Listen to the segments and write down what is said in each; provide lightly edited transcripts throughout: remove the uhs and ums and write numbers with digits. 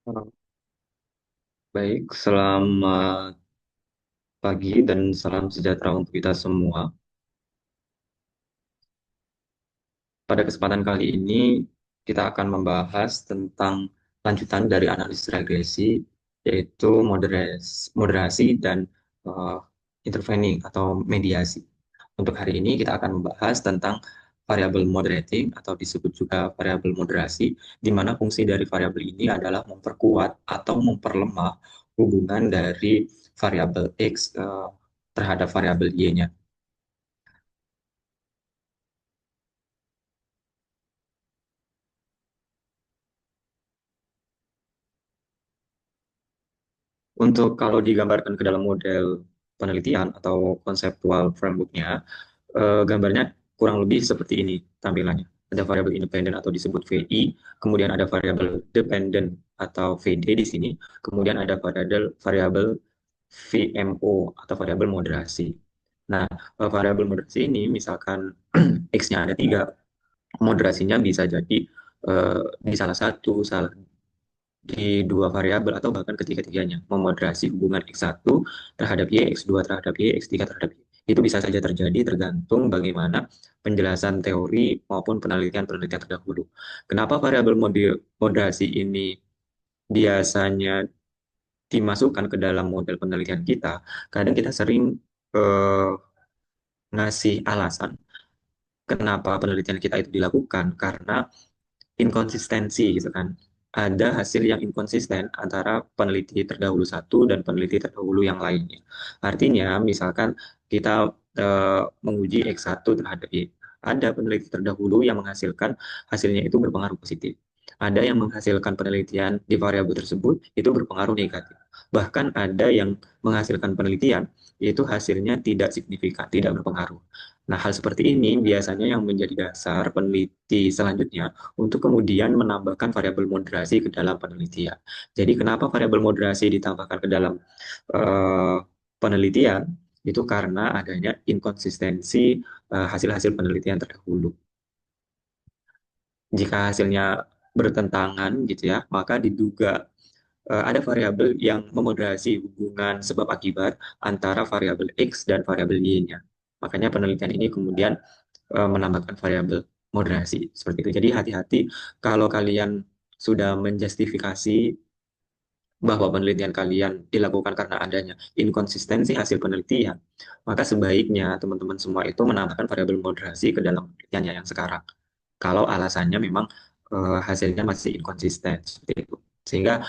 Oh, baik, selamat pagi dan salam sejahtera untuk kita semua. Pada kesempatan kali ini, kita akan membahas tentang lanjutan dari analisis regresi, yaitu moderasi dan eh, intervening atau mediasi. Untuk hari ini, kita akan membahas tentang variabel moderating atau disebut juga variabel moderasi, di mana fungsi dari variabel ini adalah memperkuat atau memperlemah hubungan dari variabel X terhadap variabel Y-nya. Untuk kalau digambarkan ke dalam model penelitian atau konseptual framework-nya, gambarnya kurang lebih seperti ini tampilannya. Ada variabel independen atau disebut VI, kemudian ada variabel dependent atau VD di sini, kemudian ada variabel VMO atau variabel moderasi. Nah, variabel moderasi ini misalkan X-nya ada tiga, moderasinya bisa jadi di salah satu, di dua variabel atau bahkan ketiga-tiganya memoderasi hubungan X1 terhadap Y, X2 terhadap Y, X3 terhadap Y. Itu bisa saja terjadi tergantung bagaimana penjelasan teori maupun penelitian-penelitian terdahulu. Kenapa variabel moderasi ini biasanya dimasukkan ke dalam model penelitian kita? Kadang kita sering eh, ngasih alasan kenapa penelitian kita itu dilakukan karena inkonsistensi gitu kan. Ada hasil yang inkonsisten antara peneliti terdahulu satu dan peneliti terdahulu yang lainnya. Artinya, misalkan kita menguji X1 terhadap Y. Ada peneliti terdahulu yang menghasilkan hasilnya itu berpengaruh positif. Ada yang menghasilkan penelitian di variabel tersebut itu berpengaruh negatif. Bahkan ada yang menghasilkan penelitian itu hasilnya tidak signifikan, tidak berpengaruh. Nah, hal seperti ini biasanya yang menjadi dasar peneliti selanjutnya untuk kemudian menambahkan variabel moderasi ke dalam penelitian. Jadi kenapa variabel moderasi ditambahkan ke dalam eh, penelitian? Itu karena adanya inkonsistensi hasil-hasil penelitian terdahulu. Jika hasilnya bertentangan gitu ya, maka diduga ada variabel yang memoderasi hubungan sebab akibat antara variabel X dan variabel Y-nya. Makanya penelitian ini kemudian menambahkan variabel moderasi seperti itu. Jadi hati-hati kalau kalian sudah menjustifikasi bahwa penelitian kalian dilakukan karena adanya inkonsistensi hasil penelitian, maka sebaiknya teman-teman semua itu menambahkan variabel moderasi ke dalam penelitiannya yang sekarang. Kalau alasannya memang hasilnya masih inkonsisten seperti itu. Sehingga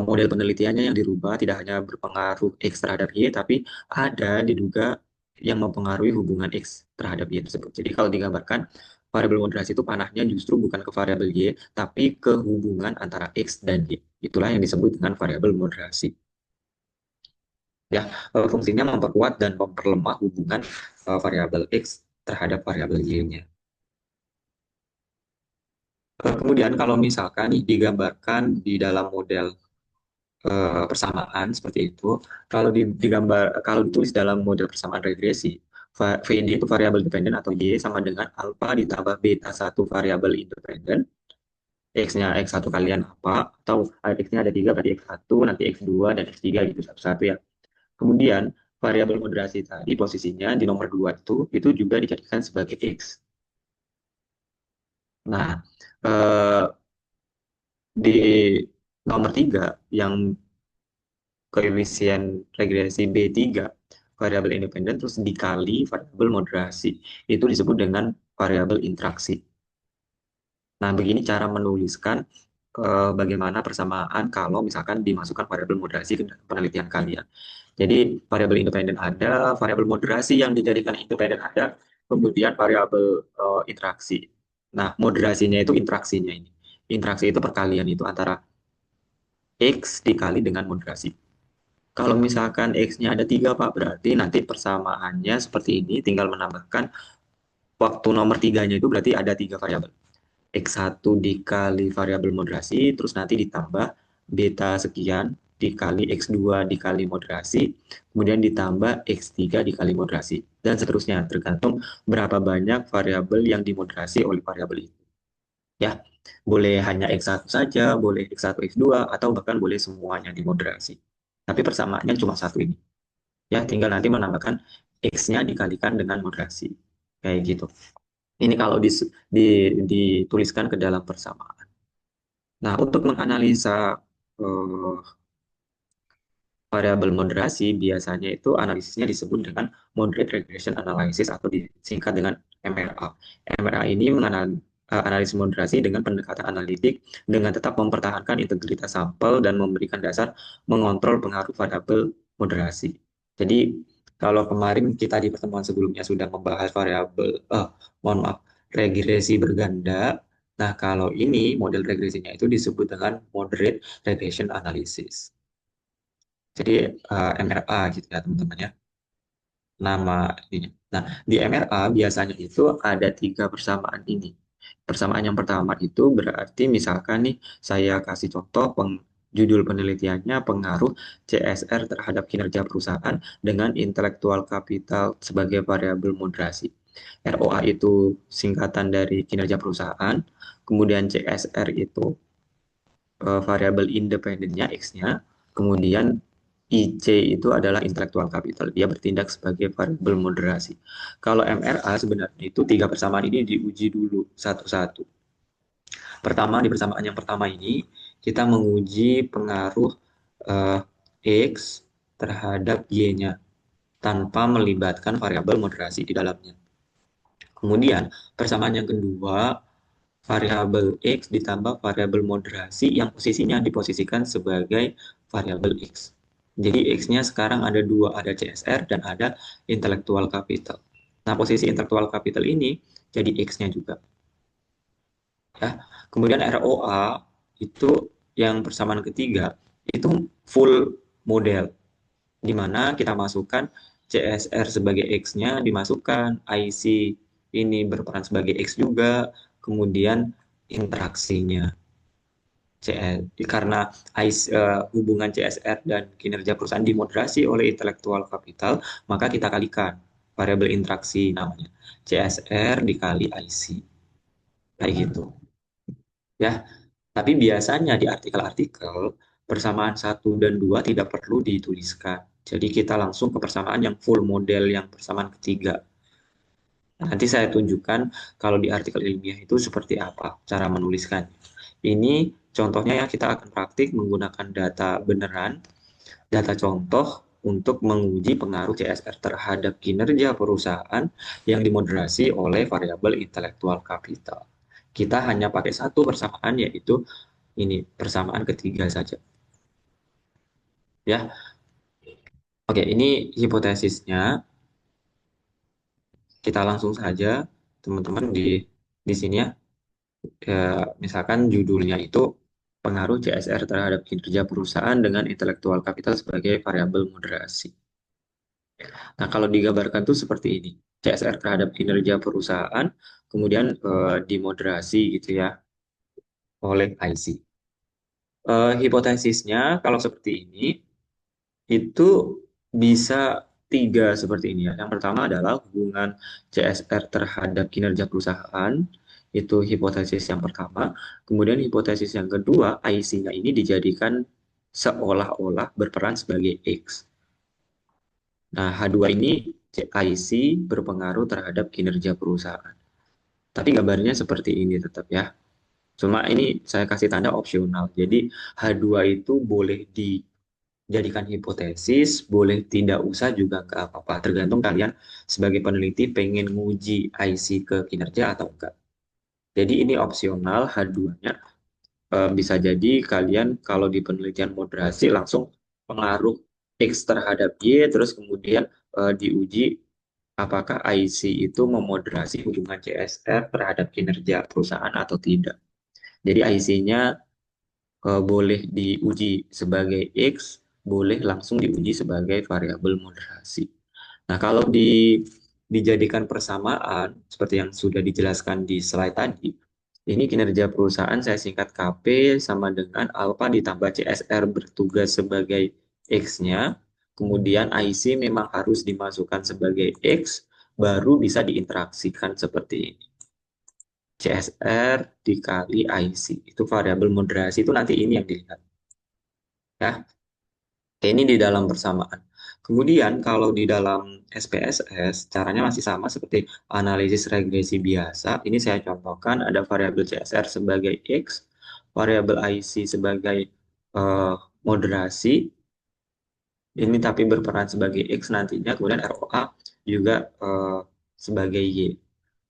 model penelitiannya yang dirubah tidak hanya berpengaruh X terhadap Y, tapi ada diduga yang mempengaruhi hubungan X terhadap Y tersebut. Jadi kalau digambarkan, variabel moderasi itu panahnya justru bukan ke variabel Y, tapi ke hubungan antara X dan Y. Itulah yang disebut dengan variabel moderasi. Ya, fungsinya memperkuat dan memperlemah hubungan variabel X terhadap variabel Y-nya. Kemudian kalau misalkan nih digambarkan di dalam model persamaan seperti itu, kalau ditulis dalam model persamaan regresi, VD itu variabel dependen atau Y sama dengan alfa ditambah beta satu variabel independen, X-nya X1 kalian apa, atau X-nya ada tiga berarti X1, nanti X2 dan X3 gitu satu-satu ya. Kemudian variabel moderasi tadi posisinya di nomor 2 itu juga dijadikan sebagai X. Nah, eh, di nomor 3 yang koefisien regresi B3 variabel independen terus dikali variabel moderasi. Itu disebut dengan variabel interaksi. Nah, begini cara menuliskan bagaimana persamaan kalau misalkan dimasukkan variabel moderasi ke dalam penelitian kalian. Jadi variabel independen ada, variabel moderasi yang dijadikan independen ada, kemudian variabel interaksi. Nah, moderasinya itu interaksinya ini. Interaksi itu perkalian itu antara X dikali dengan moderasi. Kalau misalkan X-nya ada tiga, Pak, berarti nanti persamaannya seperti ini, tinggal menambahkan waktu nomor tiganya itu berarti ada tiga variabel. X1 dikali variabel moderasi, terus nanti ditambah beta sekian dikali X2 dikali moderasi, kemudian ditambah X3 dikali moderasi, dan seterusnya, tergantung berapa banyak variabel yang dimoderasi oleh variabel itu. Ya, Boleh hanya X1 saja, boleh X1, X2, atau bahkan boleh semuanya dimoderasi. Tapi persamaannya cuma satu ini. Ya, tinggal nanti menambahkan X-nya dikalikan dengan moderasi. Kayak gitu. Ini kalau dituliskan ke dalam persamaan. Nah, untuk menganalisa eh, variabel moderasi, biasanya itu analisisnya disebut dengan moderate regression analysis atau disingkat dengan MRA. MRA ini analisis moderasi dengan pendekatan analitik dengan tetap mempertahankan integritas sampel dan memberikan dasar mengontrol pengaruh variabel moderasi. Jadi, kalau kemarin kita di pertemuan sebelumnya sudah membahas mohon maaf, regresi berganda. Nah, kalau ini model regresinya itu disebut dengan moderate regression analysis. Jadi MRA gitu ya teman-teman ya, nama ini. Nah, di MRA biasanya itu ada tiga persamaan ini. Persamaan yang pertama itu berarti misalkan nih saya kasih contoh judul penelitiannya pengaruh CSR terhadap kinerja perusahaan dengan intelektual kapital sebagai variabel moderasi. ROA itu singkatan dari kinerja perusahaan, kemudian CSR itu variabel independennya X-nya, kemudian IC itu adalah intellectual capital. Dia bertindak sebagai variabel moderasi. Kalau MRA sebenarnya itu tiga persamaan ini diuji dulu satu-satu. Pertama, di persamaan yang pertama ini, kita menguji pengaruh eh, X terhadap Y-nya tanpa melibatkan variabel moderasi di dalamnya. Kemudian, persamaan yang kedua, variabel X ditambah variabel moderasi yang posisinya diposisikan sebagai variabel X. Jadi X-nya sekarang ada dua, ada CSR dan ada intellectual capital. Nah, posisi intellectual capital ini jadi X-nya juga. Ya. Kemudian ROA itu yang persamaan ketiga, itu full model, di mana kita masukkan CSR sebagai X-nya, dimasukkan IC ini berperan sebagai X juga, kemudian interaksinya. Karena hubungan CSR dan kinerja perusahaan dimoderasi oleh intelektual kapital, maka kita kalikan variabel interaksi namanya. CSR dikali IC. Kayak gitu. Ya, tapi biasanya di artikel-artikel persamaan satu dan dua tidak perlu dituliskan. Jadi kita langsung ke persamaan yang full model yang persamaan ketiga. Nanti saya tunjukkan kalau di artikel ilmiah itu seperti apa cara menuliskan. Ini contohnya ya kita akan praktik menggunakan data beneran, data contoh untuk menguji pengaruh CSR terhadap kinerja perusahaan yang dimoderasi oleh variabel intelektual kapital. Kita hanya pakai satu persamaan yaitu ini persamaan ketiga saja. Ya, oke ini hipotesisnya. Kita langsung saja teman-teman di sini ya. Misalkan judulnya itu pengaruh CSR terhadap kinerja perusahaan dengan intelektual kapital sebagai variabel moderasi. Nah, kalau digambarkan tuh seperti ini. CSR terhadap kinerja perusahaan, kemudian dimoderasi gitu ya oleh IC. Hipotesisnya kalau seperti ini, itu bisa tiga seperti ini ya. Yang pertama adalah hubungan CSR terhadap kinerja perusahaan, itu hipotesis yang pertama. Kemudian hipotesis yang kedua, IC-nya ini dijadikan seolah-olah berperan sebagai X. Nah, H2 ini IC berpengaruh terhadap kinerja perusahaan. Tapi gambarnya seperti ini tetap ya. Cuma ini saya kasih tanda opsional. Jadi H2 itu boleh dijadikan hipotesis, boleh tidak usah juga nggak apa-apa. Tergantung kalian sebagai peneliti pengen nguji IC ke kinerja atau enggak. Jadi ini opsional H2-nya. Bisa jadi kalian kalau di penelitian moderasi langsung pengaruh X terhadap Y, terus kemudian diuji apakah IC itu memoderasi hubungan CSR terhadap kinerja perusahaan atau tidak. Jadi IC-nya boleh diuji sebagai X, boleh langsung diuji sebagai variabel moderasi. Nah, kalau dijadikan persamaan, seperti yang sudah dijelaskan di slide tadi, ini kinerja perusahaan saya singkat KP sama dengan alpha ditambah CSR bertugas sebagai X-nya, kemudian IC memang harus dimasukkan sebagai X, baru bisa diinteraksikan seperti ini. CSR dikali IC. Itu variabel moderasi itu nanti ini yang dilihat. Ya, ini di dalam persamaan. Kemudian kalau di dalam SPSS, caranya masih sama seperti analisis regresi biasa. Ini saya contohkan ada variabel CSR sebagai X, variabel IC sebagai eh, moderasi, ini tapi berperan sebagai X nantinya, kemudian ROA juga sebagai Y.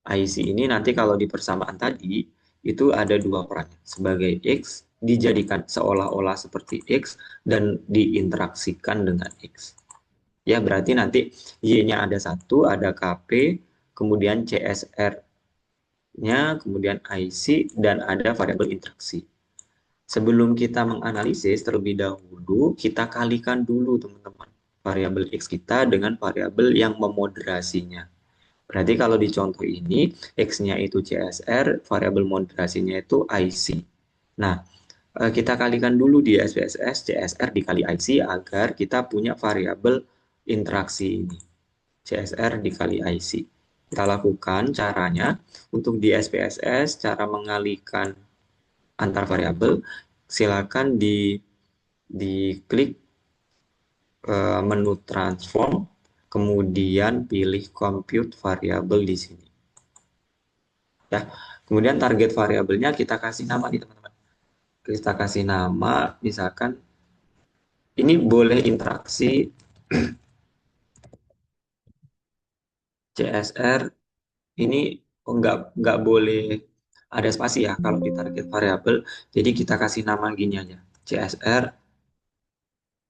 IC ini nanti kalau di persamaan tadi, itu ada dua peran. Sebagai X, dijadikan seolah-olah seperti X, dan diinteraksikan dengan X. Ya, berarti nanti Y-nya ada satu, ada KP, kemudian CSR-nya, kemudian IC, dan ada variabel interaksi. Sebelum kita menganalisis terlebih dahulu, kita kalikan dulu teman-teman variabel X kita dengan variabel yang memoderasinya. Berarti kalau di contoh ini, X-nya itu CSR, variabel moderasinya itu IC. Nah, kita kalikan dulu di SPSS, CSR dikali IC agar kita punya variabel interaksi ini. CSR dikali IC. Kita lakukan caranya untuk di SPSS, cara mengalihkan antar variabel, silakan diklik menu transform, kemudian pilih compute variable di sini. Ya, kemudian target variabelnya kita kasih nama nih teman-teman. Kita kasih nama, misalkan ini boleh interaksi CSR, ini nggak boleh ada spasi ya kalau di target variabel. Jadi kita kasih nama gini aja, CSR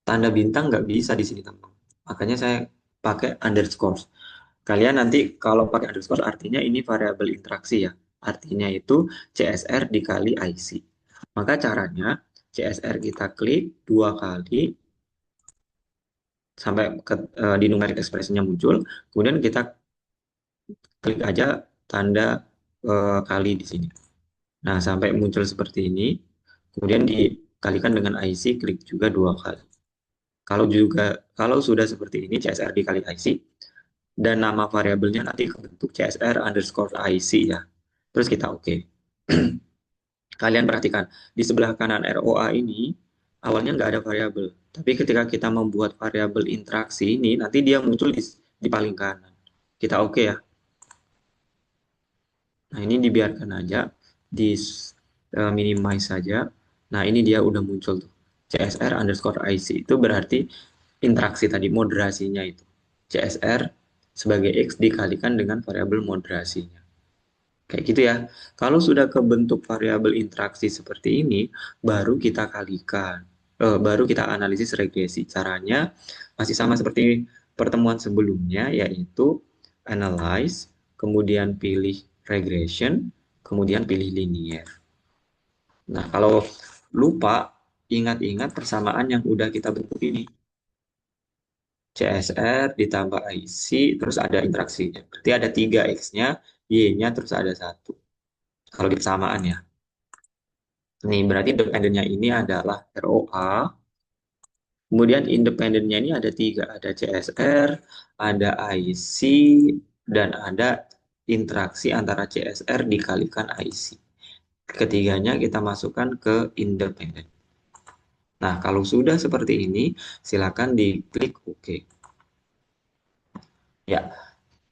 tanda bintang nggak bisa di sini teman-teman. Makanya saya pakai underscore. Kalian nanti kalau pakai underscore artinya ini variabel interaksi ya. Artinya itu CSR dikali IC. Maka caranya CSR kita klik dua kali sampai di numeric expressionnya muncul. Kemudian kita klik aja tanda kali di sini. Nah, sampai muncul seperti ini. Kemudian dikalikan dengan IC, klik juga dua kali. Kalau sudah seperti ini CSR dikali IC, dan nama variabelnya nanti bentuk CSR underscore IC ya. Terus kita oke. Kalian perhatikan, di sebelah kanan ROA ini awalnya nggak ada variabel. Tapi ketika kita membuat variabel interaksi ini, nanti dia muncul di paling kanan. Kita oke ya. Nah, ini dibiarkan aja, di minimize saja. Nah, ini dia udah muncul tuh. CSR underscore IC itu berarti interaksi tadi, moderasinya itu. CSR sebagai X dikalikan dengan variabel moderasinya. Kayak gitu ya. Kalau sudah kebentuk variabel interaksi seperti ini, baru kita kalikan. Baru kita analisis regresi. Caranya masih sama seperti pertemuan sebelumnya, yaitu analyze, kemudian pilih regression, kemudian pilih linear. Nah, kalau lupa, ingat-ingat persamaan yang udah kita bentuk ini. CSR ditambah IC, terus ada interaksinya. Berarti ada 3 X-nya, Y-nya, terus ada satu. Kalau di persamaan ya. Nih, berarti dependennya ini adalah ROA. Kemudian independennya ini ada 3. Ada CSR, ada IC, dan ada interaksi antara CSR dikalikan IC. Ketiganya kita masukkan ke independen. Nah, kalau sudah seperti ini, silakan diklik OK. Ya,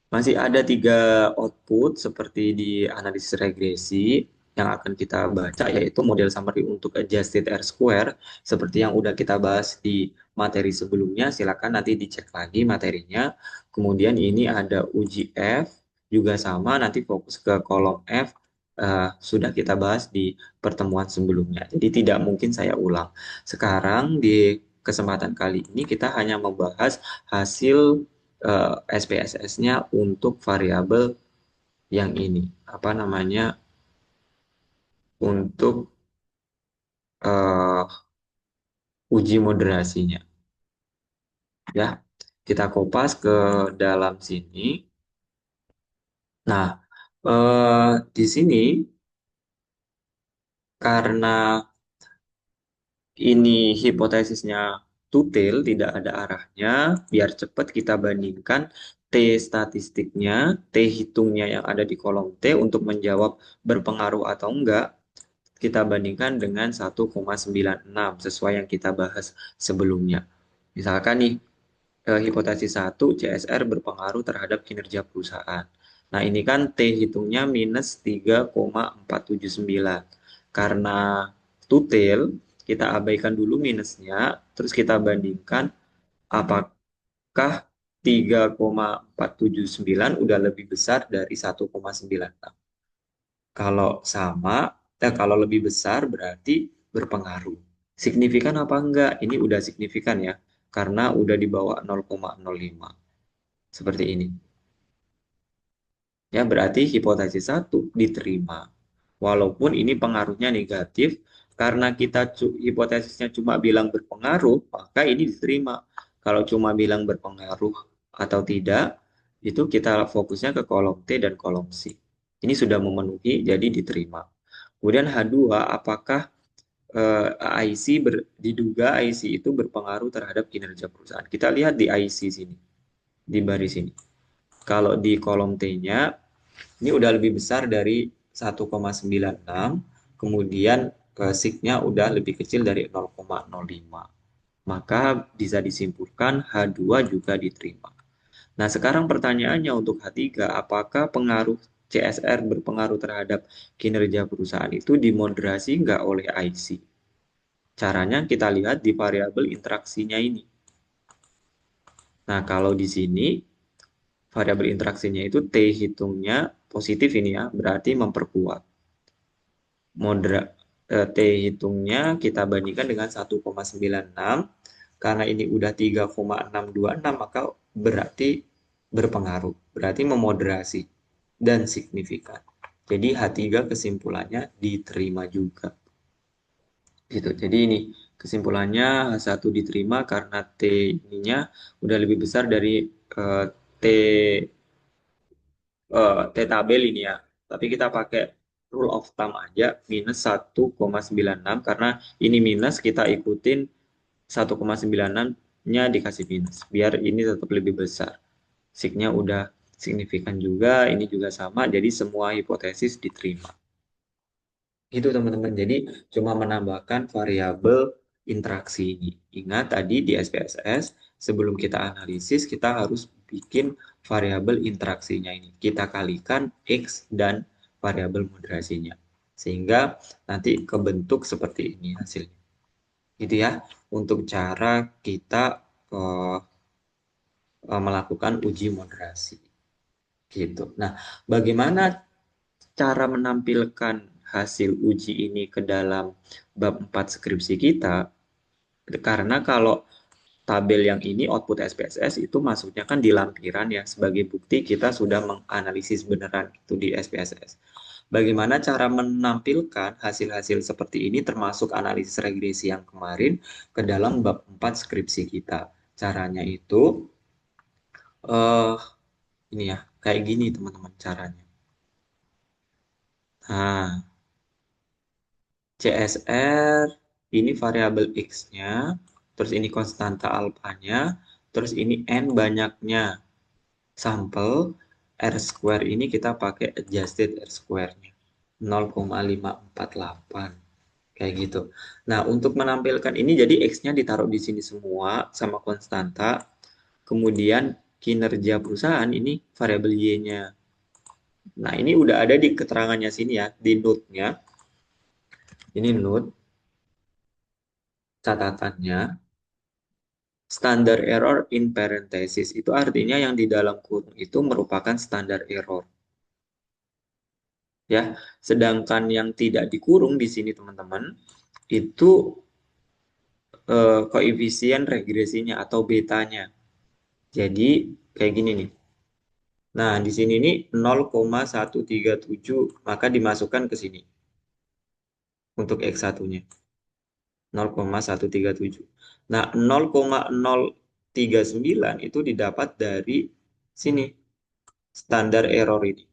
masih ada 3 output seperti di analisis regresi yang akan kita baca, yaitu model summary untuk adjusted R-square seperti yang udah kita bahas di materi sebelumnya. Silakan nanti dicek lagi materinya. Kemudian ini ada uji F juga sama, nanti fokus ke kolom F, sudah kita bahas di pertemuan sebelumnya. Jadi tidak mungkin saya ulang. Sekarang di kesempatan kali ini kita hanya membahas hasil SPSS-nya untuk variabel yang ini, apa namanya, untuk uji moderasinya. Ya, kita kopas ke dalam sini. Nah, di sini karena ini hipotesisnya tutil, tidak ada arahnya, biar cepat kita bandingkan T statistiknya, T hitungnya yang ada di kolom T untuk menjawab berpengaruh atau enggak, kita bandingkan dengan 1,96 sesuai yang kita bahas sebelumnya. Misalkan nih, hipotesis 1, CSR berpengaruh terhadap kinerja perusahaan. Nah, ini kan T hitungnya minus 3,479. Karena tutil, kita abaikan dulu minusnya, terus kita bandingkan apakah 3,479 udah lebih besar dari 1,96. Kalau sama, kalau lebih besar berarti berpengaruh. Signifikan apa enggak? Ini udah signifikan ya, karena udah di bawah 0,05. Seperti ini. Ya, berarti hipotesis satu diterima. Walaupun ini pengaruhnya negatif, karena kita hipotesisnya cuma bilang berpengaruh, maka ini diterima. Kalau cuma bilang berpengaruh atau tidak, itu kita fokusnya ke kolom T dan kolom C. Ini sudah memenuhi, jadi diterima. Kemudian H2, apakah diduga IC itu berpengaruh terhadap kinerja perusahaan? Kita lihat di IC sini, di baris ini. Kalau di kolom T-nya, ini udah lebih besar dari 1,96, kemudian SIG-nya udah lebih kecil dari 0,05. Maka bisa disimpulkan H2 juga diterima. Nah, sekarang pertanyaannya untuk H3, apakah pengaruh CSR berpengaruh terhadap kinerja perusahaan itu dimoderasi nggak oleh IC? Caranya kita lihat di variabel interaksinya ini. Nah, kalau di sini variabel interaksinya itu T hitungnya positif ini ya, berarti memperkuat. T hitungnya kita bandingkan dengan 1,96, karena ini udah 3,626 maka berarti berpengaruh, berarti memoderasi dan signifikan. Jadi H3 kesimpulannya diterima juga. Gitu. Jadi ini kesimpulannya H1 diterima karena T ininya udah lebih besar dari T T tabel ini ya. Tapi kita pakai rule of thumb aja minus 1,96 karena ini minus kita ikutin 1,96-nya dikasih minus biar ini tetap lebih besar. Signya udah signifikan juga, ini juga sama, jadi semua hipotesis diterima. Gitu teman-teman. Jadi cuma menambahkan variabel interaksi ini. Ingat tadi di SPSS sebelum kita analisis kita harus bikin variabel interaksinya ini. Kita kalikan X dan variabel moderasinya. Sehingga nanti kebentuk seperti ini hasilnya. Gitu ya. Untuk cara kita eh, melakukan uji moderasi. Gitu. Nah, bagaimana cara menampilkan hasil uji ini ke dalam bab 4 skripsi kita, karena kalau tabel yang ini output SPSS itu masuknya kan di lampiran ya, sebagai bukti kita sudah menganalisis beneran itu di SPSS. Bagaimana cara menampilkan hasil-hasil seperti ini termasuk analisis regresi yang kemarin ke dalam bab 4 skripsi kita. Caranya itu ini ya, kayak gini teman-teman caranya. Nah, CSR, ini variabel X-nya, terus ini konstanta alfanya, terus ini N banyaknya sampel, R square ini kita pakai adjusted R square-nya, 0,548, kayak gitu. Nah, untuk menampilkan ini, jadi X-nya ditaruh di sini semua sama konstanta, kemudian kinerja perusahaan ini variabel Y-nya. Nah, ini udah ada di keterangannya sini ya, di note-nya. Ini note, catatannya. Standar error in parenthesis itu artinya yang di dalam kurung itu merupakan standar error. Ya, sedangkan yang tidak dikurung di sini teman-teman itu koefisien regresinya atau betanya. Jadi kayak gini nih. Nah, di sini nih 0,137 maka dimasukkan ke sini untuk X1-nya. 0,137. Nah, 0,039 itu didapat dari sini, standar error ini.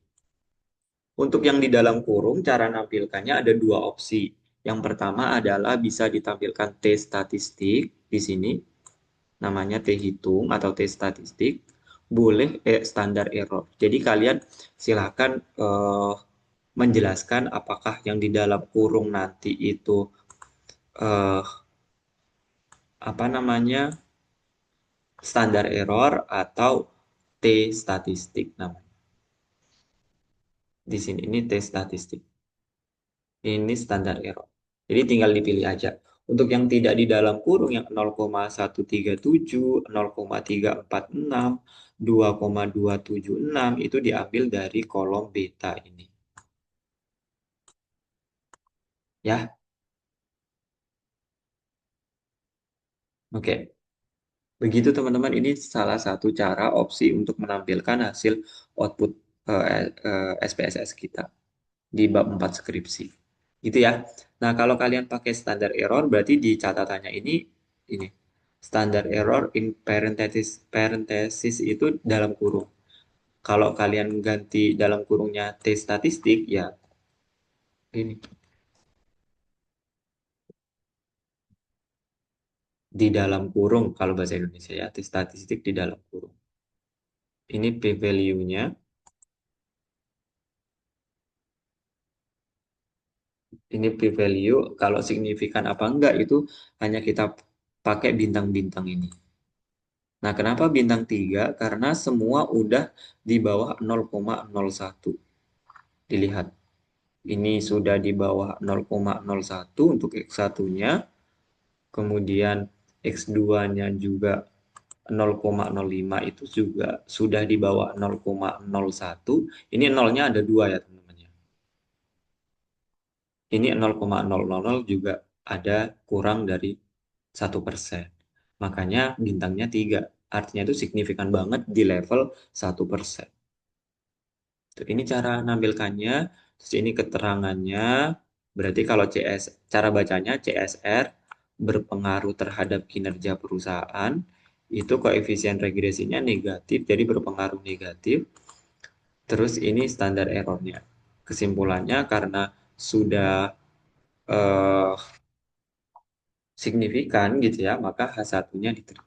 Untuk yang di dalam kurung, cara nampilkannya ada dua opsi. Yang pertama adalah bisa ditampilkan T statistik di sini, namanya T hitung atau T statistik. boleh standar error. Jadi kalian silakan menjelaskan apakah yang di dalam kurung nanti itu eh, apa namanya standar error atau T statistik namanya. Di sini ini T statistik. Ini standar error. Jadi tinggal dipilih aja. Untuk yang tidak di dalam kurung yang 0,137, 0,346, 2,276 itu diambil dari kolom beta ini. Ya, oke. Begitu teman-teman, ini salah satu cara opsi untuk menampilkan hasil output SPSS kita di bab 4 skripsi. Gitu ya. Nah, kalau kalian pakai standar error berarti di catatannya ini standar error in parenthesis itu dalam kurung. Kalau kalian ganti dalam kurungnya T statistik ya ini di dalam kurung kalau bahasa Indonesia ya T statistik di dalam kurung. Ini p value-nya. Ini p-value, kalau signifikan apa enggak itu hanya kita pakai bintang-bintang ini. Nah, kenapa bintang 3? Karena semua udah di bawah 0,01. Dilihat, ini sudah di bawah 0,01 untuk X1-nya, kemudian X2-nya juga 0,05 itu juga sudah di bawah 0,01. Ini nolnya ada dua ya teman-teman ya. Ini 0,000 juga ada kurang dari 1%. Makanya bintangnya 3. Artinya itu signifikan banget di level 1%. Tuh, ini cara nampilkannya. Terus ini keterangannya. Berarti kalau cara bacanya CSR berpengaruh terhadap kinerja perusahaan. Itu koefisien regresinya negatif, jadi berpengaruh negatif. Terus ini standar errornya. Kesimpulannya karena sudah eh, signifikan gitu ya, maka H1-nya diterima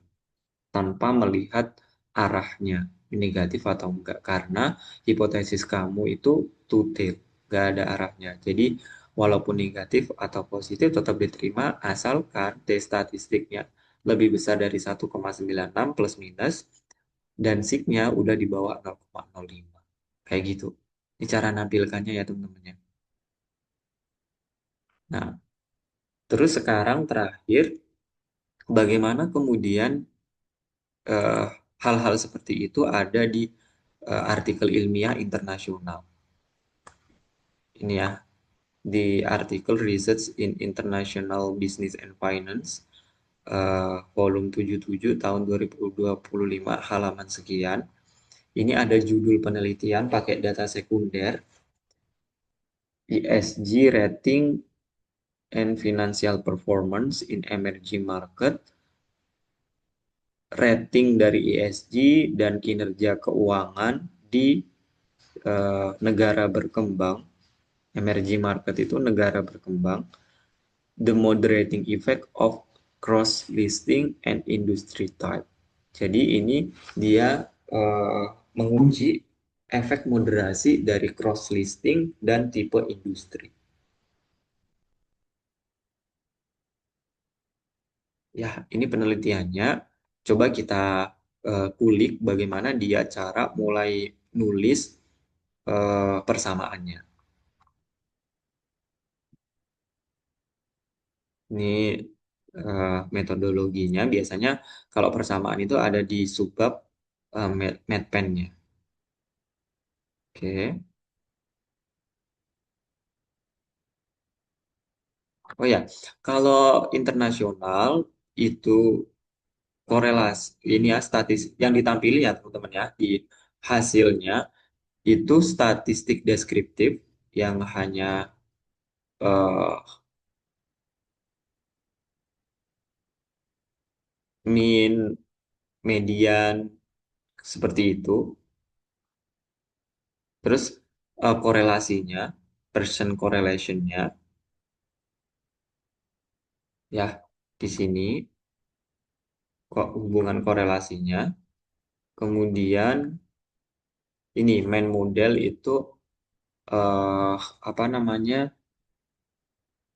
tanpa melihat arahnya negatif atau enggak karena hipotesis kamu itu two-tail, enggak ada arahnya. Jadi walaupun negatif atau positif tetap diterima asalkan T statistiknya lebih besar dari 1,96 plus minus dan signya udah di bawah 0,05. Kayak gitu. Ini cara nampilkannya ya teman-teman ya. Nah, terus sekarang terakhir bagaimana kemudian eh, hal-hal seperti itu ada di artikel ilmiah internasional. Ini ya, di artikel Research in International Business and Finance, volume 77 tahun 2025, halaman sekian. Ini ada judul penelitian pakai data sekunder, ESG Rating and Financial Performance in Emerging Market, rating dari ESG dan kinerja keuangan di negara berkembang, emerging market itu negara berkembang, the moderating effect of cross-listing and industry type. Jadi ini dia menguji efek moderasi dari cross-listing dan tipe industri. Ya, ini penelitiannya. Coba kita kulik bagaimana dia cara mulai nulis persamaannya. Ini metodologinya biasanya kalau persamaan itu ada di subbab MedPen-nya. Oke. Oh ya, kalau internasional itu korelasi ini ya statistik yang ditampilkan ya teman-teman ya di hasilnya itu statistik deskriptif yang hanya eh, mean, median seperti itu. Terus korelasinya, percent correlationnya ya, di sini kok hubungan korelasinya. Kemudian ini main model itu apa namanya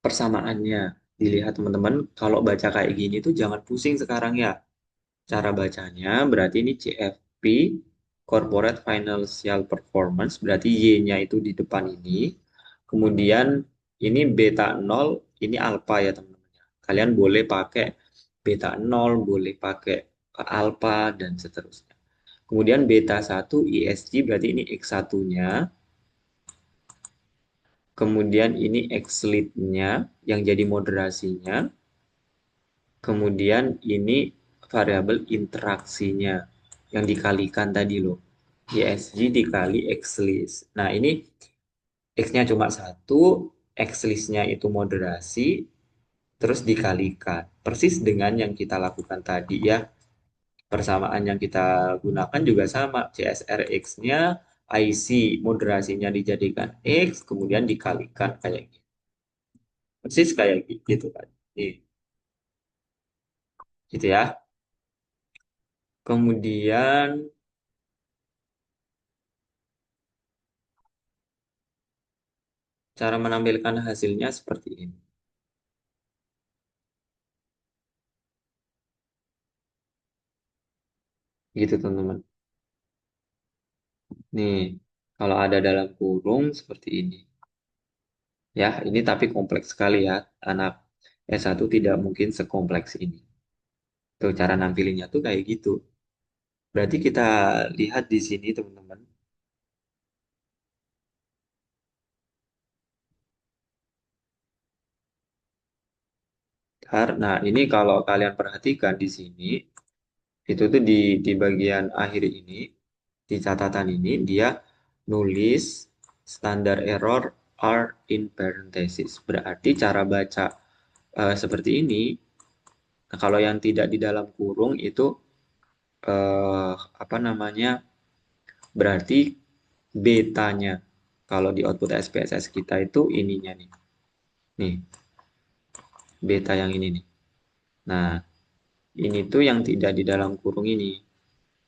persamaannya. Dilihat teman-teman, kalau baca kayak gini tuh jangan pusing sekarang ya. Cara bacanya berarti ini CFP, Corporate Financial Performance, berarti Y-nya itu di depan ini. Kemudian ini beta nol, ini alpha ya teman-teman. Kalian boleh pakai beta nol, boleh pakai alpha, dan seterusnya. Kemudian beta satu ISG berarti ini X1-nya. Kemudian ini X-lead-nya yang jadi moderasinya. Kemudian ini variabel interaksinya yang dikalikan tadi loh. YSG dikali X-list. Nah, ini X-nya cuma satu, X-list-nya itu moderasi, terus dikalikan. Persis dengan yang kita lakukan tadi ya. Persamaan yang kita gunakan juga sama. CSR X-nya, IC moderasinya dijadikan X, kemudian dikalikan kayak gitu. Persis kayak gitu kan. Gitu ya. Kemudian cara menampilkan hasilnya seperti ini. Gitu teman-teman. Nih, kalau ada dalam kurung seperti ini. Ya, ini tapi kompleks sekali ya. Anak S1 tidak mungkin sekompleks ini. Tuh, cara nampilinnya tuh kayak gitu. Berarti kita lihat di sini teman-teman. Nah, ini kalau kalian perhatikan di sini, itu tuh di bagian akhir ini, di catatan ini, dia nulis standar error are in parenthesis. Berarti cara baca seperti ini, nah, kalau yang tidak di dalam kurung itu apa namanya? Berarti betanya. Kalau di output SPSS kita itu ininya nih. Nih, beta yang ini nih. Nah, ini tuh yang tidak di dalam kurung ini.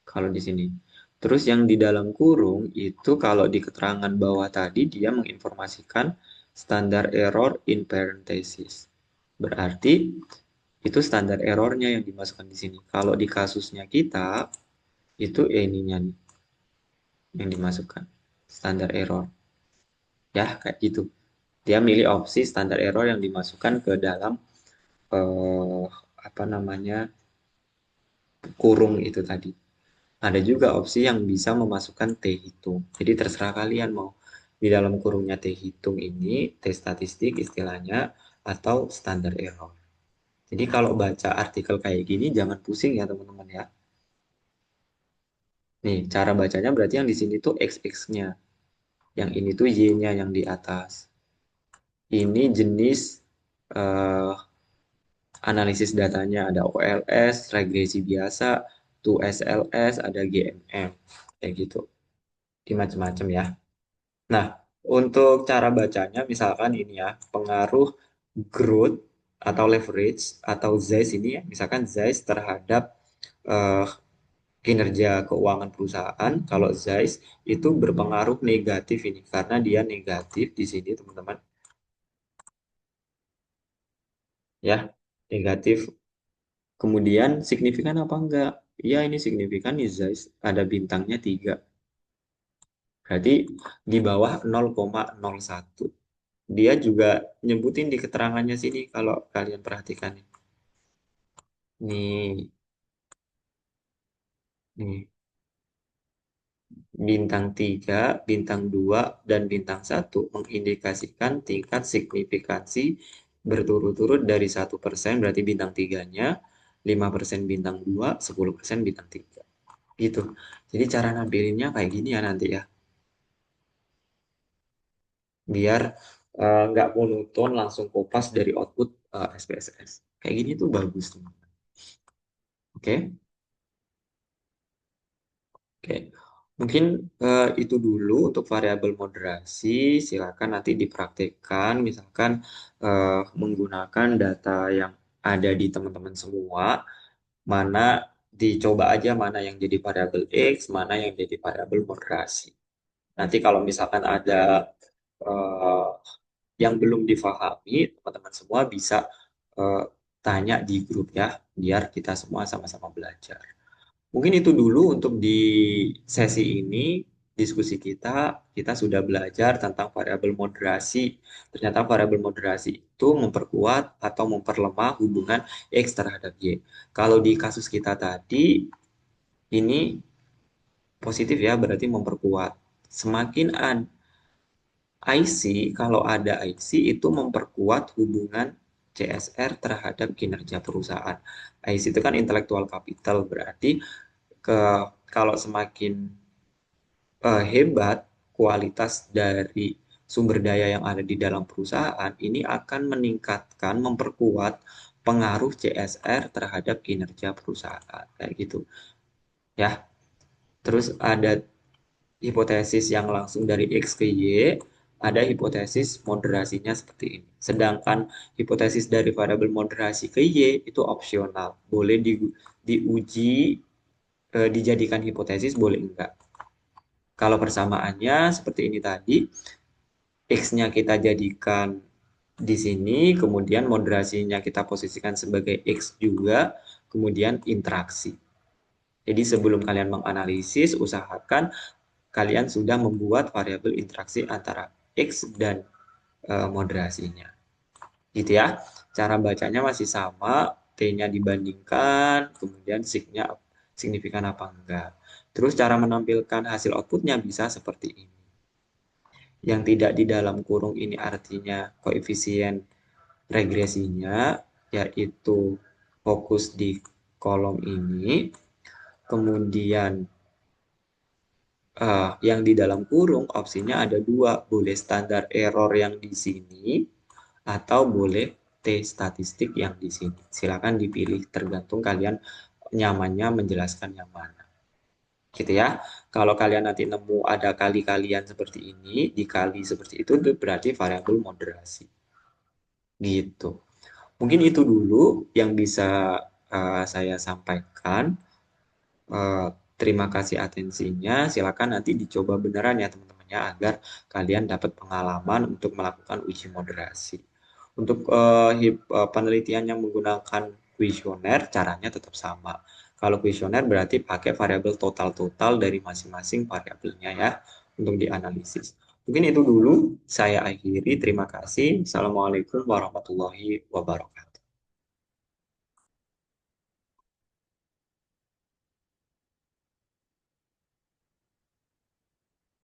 Kalau di sini. Terus yang di dalam kurung itu kalau di keterangan bawah tadi dia menginformasikan standar error in parenthesis. Berarti itu standar errornya yang dimasukkan di sini. Kalau di kasusnya kita itu ininya nih yang dimasukkan standar error. Ya, kayak gitu. Dia milih opsi standar error yang dimasukkan ke dalam eh, apa namanya kurung itu tadi. Ada juga opsi yang bisa memasukkan T hitung. Jadi terserah kalian mau di dalam kurungnya T hitung ini, T statistik istilahnya, atau standar error. Jadi kalau baca artikel kayak gini jangan pusing ya teman-teman ya. Nih, cara bacanya berarti yang di sini tuh XX-nya. Yang ini tuh Y-nya yang di atas. Ini jenis eh, analisis datanya ada OLS, regresi biasa, 2SLS, ada GMM. Kayak gitu. Di macam-macam ya. Nah, untuk cara bacanya misalkan ini ya, pengaruh growth atau leverage atau ZEIS ini ya, misalkan ZEIS terhadap eh, kinerja keuangan perusahaan, kalau ZEIS itu berpengaruh negatif ini karena dia negatif di sini teman-teman ya, negatif. Kemudian signifikan apa enggak? Ya ini signifikan nih ZEIS ada bintangnya 3. Berarti di bawah 0,01. Dia juga nyebutin di keterangannya sini kalau kalian perhatikan. Nih, nih, bintang 3, bintang 2, dan bintang 1 mengindikasikan tingkat signifikansi berturut-turut dari 1% berarti bintang 3-nya, 5% bintang 2, 10% bintang 3. Gitu. Jadi cara nampilinnya kayak gini ya nanti ya. Biar nggak monoton langsung kopas dari output SPSS. Kayak gini tuh bagus tuh. Oke. Oke, mungkin itu dulu untuk variabel moderasi. Silakan nanti dipraktekkan, misalkan menggunakan data yang ada di teman-teman semua, mana dicoba aja mana yang jadi variabel X, mana yang jadi variabel moderasi. Nanti kalau misalkan ada eh, yang belum difahami, teman-teman semua bisa eh, tanya di grup ya, biar kita semua sama-sama belajar. Mungkin itu dulu untuk di sesi ini, diskusi kita. Kita sudah belajar tentang variabel moderasi. Ternyata variabel moderasi itu memperkuat atau memperlemah hubungan X terhadap Y. Kalau di kasus kita tadi, ini positif ya, berarti memperkuat. Semakin ada IC, kalau ada IC itu memperkuat hubungan CSR terhadap kinerja perusahaan. IC itu kan intellectual capital, berarti ke kalau semakin hebat kualitas dari sumber daya yang ada di dalam perusahaan, ini akan meningkatkan, memperkuat pengaruh CSR terhadap kinerja perusahaan, kayak gitu ya. Terus ada hipotesis yang langsung dari X ke Y, ada hipotesis moderasinya seperti ini. Sedangkan hipotesis dari variabel moderasi ke Y itu opsional, boleh diuji, dijadikan hipotesis, boleh enggak. Kalau persamaannya seperti ini tadi, X-nya kita jadikan di sini, kemudian moderasinya kita posisikan sebagai X juga, kemudian interaksi. Jadi sebelum kalian menganalisis, usahakan kalian sudah membuat variabel interaksi antara X dan moderasinya. Gitu ya. Cara bacanya masih sama, T-nya dibandingkan, kemudian signifikan apa enggak. Terus cara menampilkan hasil outputnya bisa seperti ini. Yang tidak di dalam kurung ini artinya koefisien regresinya, yaitu fokus di kolom ini. Kemudian yang di dalam kurung opsinya ada dua, boleh standar error yang di sini atau boleh T statistik yang di sini. Silakan dipilih tergantung kalian nyamannya menjelaskan yang mana. Gitu ya. Kalau kalian nanti nemu ada kali-kalian seperti ini, dikali seperti itu berarti variabel moderasi. Gitu. Mungkin itu dulu yang bisa saya sampaikan. Eh, Terima kasih atensinya. Silakan nanti dicoba beneran ya teman-temannya agar kalian dapat pengalaman untuk melakukan uji moderasi. Untuk penelitian yang menggunakan kuesioner, caranya tetap sama. Kalau kuesioner berarti pakai variabel total-total dari masing-masing variabelnya ya untuk dianalisis. Mungkin itu dulu saya akhiri. Terima kasih. Assalamualaikum warahmatullahi wabarakatuh.